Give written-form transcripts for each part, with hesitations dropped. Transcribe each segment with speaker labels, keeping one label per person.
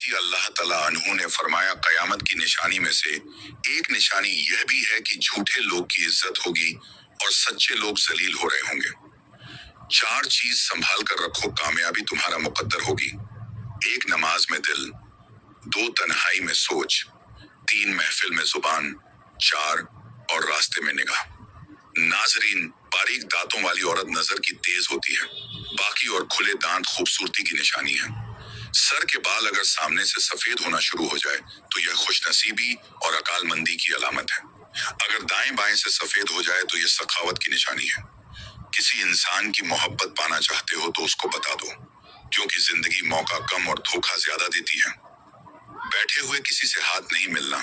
Speaker 1: کہ اللہ تعالیٰ عنہ نے فرمایا قیامت کی نشانی میں سے ایک نشانی یہ بھی ہے کہ جھوٹے لوگ کی عزت ہوگی اور سچے لوگ ذلیل ہو رہے ہوں گے۔ 4 چیز سنبھال کر رکھو، کامیابی تمہارا مقدر ہوگی۔ 1 نماز میں دل، 2 تنہائی میں سوچ، 3 محفل میں زبان، 4 اور راستے میں نگاہ۔ ناظرین، باریک دانتوں والی عورت نظر کی تیز ہوتی ہے، باقی اور کھلے دانت خوبصورتی کی نشانی ہے۔ سر کے بال اگر سامنے سے سفید ہونا شروع ہو جائے تو یہ خوش نصیبی اور عقل مندی کی علامت ہے۔ اگر دائیں بائیں سے سفید ہو جائے تو یہ سخاوت کی نشانی ہے۔ کسی انسان کی محبت پانا چاہتے ہو تو اس کو بتا دو، کیونکہ زندگی موقع کم اور دھوکہ زیادہ دیتی ہے۔ بیٹھے ہوئے کسی سے ہاتھ نہیں ملنا،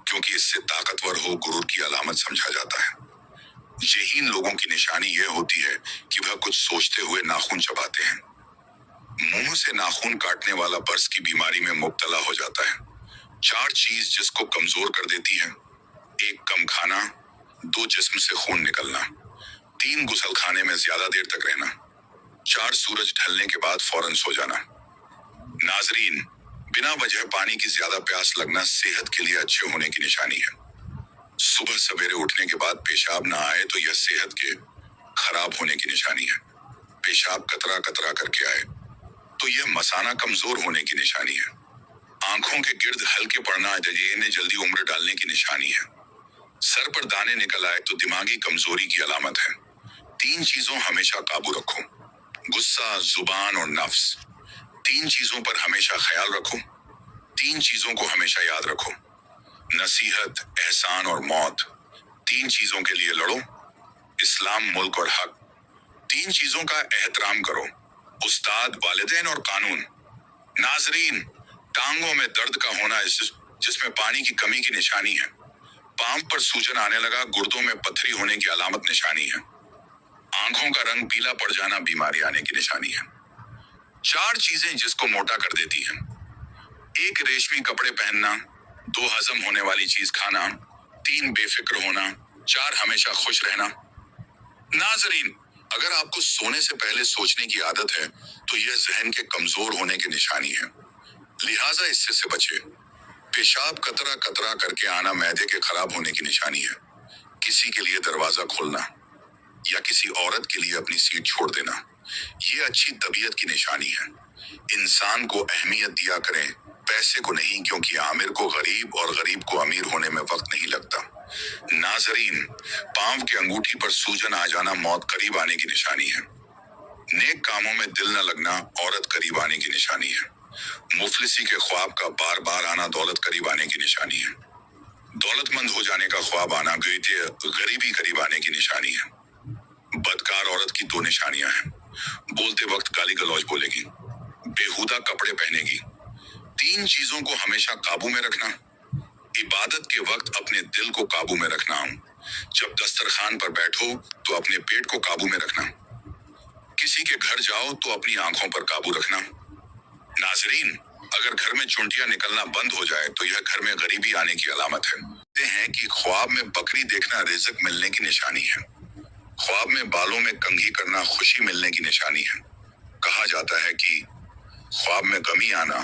Speaker 1: کیونکہ اس سے طاقتور ہو غرور کی علامت سمجھا جاتا ہے۔ ذہین لوگوں کی نشانی یہ ہوتی ہے کہ وہ کچھ سوچتے ہوئے ناخن چباتے ہیں۔ منہ سے ناخن کاٹنے والا برس کی بیماری میں مبتلا ہو جاتا ہے۔ 4 چیز جس کو کمزور کر دیتی ہے: 1 کم کھانا، 2 جسم سے خون نکلنا، 3 غسل خانے میں زیادہ دیر تک رہنا، 4 سورج ڈھلنے کے بعد فوراً سو جانا۔ ناظرین، بنا وجہ پانی کی زیادہ پیاس لگنا صحت کے لیے اچھے ہونے کی نشانی ہے۔ صبح سویرے اٹھنے کے بعد پیشاب نہ آئے تو یہ صحت کے خراب ہونے کی نشانی ہے۔ پیشاب قطرہ قطرہ کر کے آئے تو یہ مثانہ کمزور ہونے کی نشانی ہے۔ آنکھوں کے گرد ہلکے پڑنا یہ جلدی عمر ڈالنے کی نشانی ہے۔ سر پر دانے نکل آئے تو دماغی کمزوری کی علامت ہے۔ 3 چیزوں ہمیشہ قابو رکھو: غصہ، زبان اور نفس۔ 3 چیزوں پر ہمیشہ خیال رکھو۔ 3 چیزوں کو ہمیشہ یاد رکھو: نصیحت، احسان اور موت۔ 3 چیزوں کے لیے لڑو: اسلام، ملک اور حق۔ 3 چیزوں کا احترام کرو: استاد، والدین اور قانون۔ ناظرین، ٹانگوں میں درد کا ہونا جس میں پانی کی کمی کی نشانی ہے۔ پاؤں پر سوجن آنے لگا، گردوں میں پتھری ہونے کی علامت نشانی ہے۔ آنکھوں کا رنگ پیلا پڑ جانا بیماری آنے کی نشانی ہے۔ 4 چیزیں جس کو موٹا کر دیتی ہیں: 1 ریشمی کپڑے پہننا، 2 ہضم ہونے والی چیز کھانا، 3 بے فکر ہونا، 4 ہمیشہ خوش رہنا۔ ناظرین، اگر آپ کو سونے سے پہلے سوچنے کی عادت ہے تو یہ ذہن کے کمزور ہونے کی نشانی ہے، لہٰذا اس سے بچے۔ پیشاب قطرہ قطرہ کر کے آنا معدے کے خراب ہونے کی نشانی ہے۔ کسی کے لیے دروازہ کھولنا یا کسی عورت کے لیے اپنی سیٹ چھوڑ دینا، یہ اچھی طبیعت کی نشانی ہے۔ انسان کو اہمیت دیا کریں، پیسے کو نہیں، کیونکہ عامر کو غریب اور غریب کو امیر ہونے میں وقت نہیں لگتا۔ ناظرین، پاؤں کے انگوٹھی پر سوجن آ جانا موت قریب آنے کی نشانی ہے۔ نیک کاموں میں دل نہ لگنا عورت قریب آنے کی نشانی ہے۔ مفلسی کے خواب کا بار بار آنا دولت قریب آنے کی نشانی ہے۔ دولت مند ہو جانے کا خواب آنا غریبی قریب آنے کی نشانی ہے۔ بدکار عورت کی 2 نشانیاں ہیں: بولتے وقت گالی گلوچ بولے گی، بیہودہ کپڑے پہنے گی۔ 3 چیزوں کو ہمیشہ قابو میں رکھنا: عبادت کے وقت اپنے دل کو قابو میں رکھنا، جب دسترخوان پر بیٹھو تو اپنے پیٹ کو قابو میں رکھنا، کسی کے گھر جاؤ تو اپنی آنکھوں پر قابو رکھنا۔ ناظرین، اگر گھر میں چونٹیاں نکلنا بند ہو جائے تو یہ گھر میں غریبی آنے کی علامت ہے۔ کہتے ہیں کہ خواب میں بکری دیکھنا رزق ملنے کی نشانی ہے۔ خواب میں بالوں میں کنگھی کرنا خوشی ملنے کی نشانی ہے۔ کہا جاتا ہے کہ خواب میں غمی آنا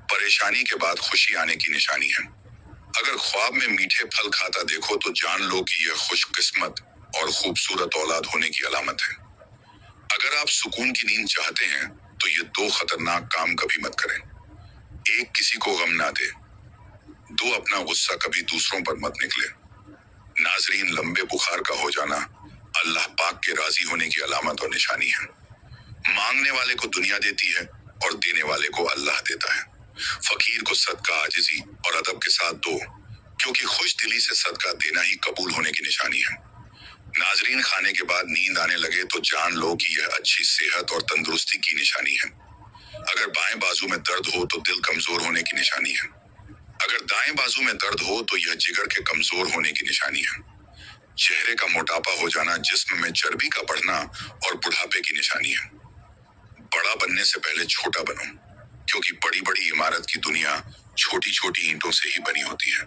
Speaker 1: پریشانی کے بعد خوشی آنے کی نشانی ہے۔ اگر خواب میں میٹھے پھل کھاتا دیکھو تو جان لو کہ یہ خوش قسمت اور خوبصورت اولاد ہونے کی علامت ہے۔ اگر آپ سکون کی نیند چاہتے ہیں تو یہ 2 خطرناک کام کبھی مت کریں: 1 کسی کو غم نہ دے، 2 اپنا غصہ کبھی دوسروں پر مت نکلے۔ ناظرین، لمبے بخار کا ہو جانا اللہ پاک کے راضی ہونے کی علامت اور نشانی ہے۔ مانگنے والے کو دنیا دیتی ہے اور دینے والے کو اللہ دیتا ہے۔ فقیر کو صدقہ عاجزی اور ادب کے ساتھ دو، کیونکہ خوش دلی سے صدقہ دینا ہی قبول ہونے کی نشانی ہے۔ ناظرین، کھانے کے بعد نیند آنے لگے تو جان لو کہ یہ اچھی صحت اور تندرستی کی نشانی ہے۔ اگر بائیں بازو میں درد ہو تو دل کمزور ہونے کی نشانی ہے۔ اگر دائیں بازو میں درد ہو تو یہ جگر کے کمزور ہونے کی نشانی ہے۔ چہرے کا موٹاپا ہو جانا جسم میں چربی کا بڑھنا اور بڑھاپے کی نشانی ہے۔ بڑا بننے سے پہلے چھوٹا بنو، کیونکہ بڑی بڑی عمارت کی دنیا چھوٹی چھوٹی اینٹوں سے ہی بنی ہوتی ہے۔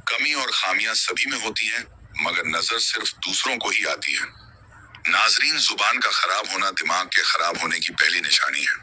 Speaker 1: کمی اور خامیاں سبھی میں ہوتی ہیں، مگر نظر صرف دوسروں کو ہی آتی ہے۔ ناظرین، زبان کا خراب ہونا دماغ کے خراب ہونے کی پہلی نشانی ہے۔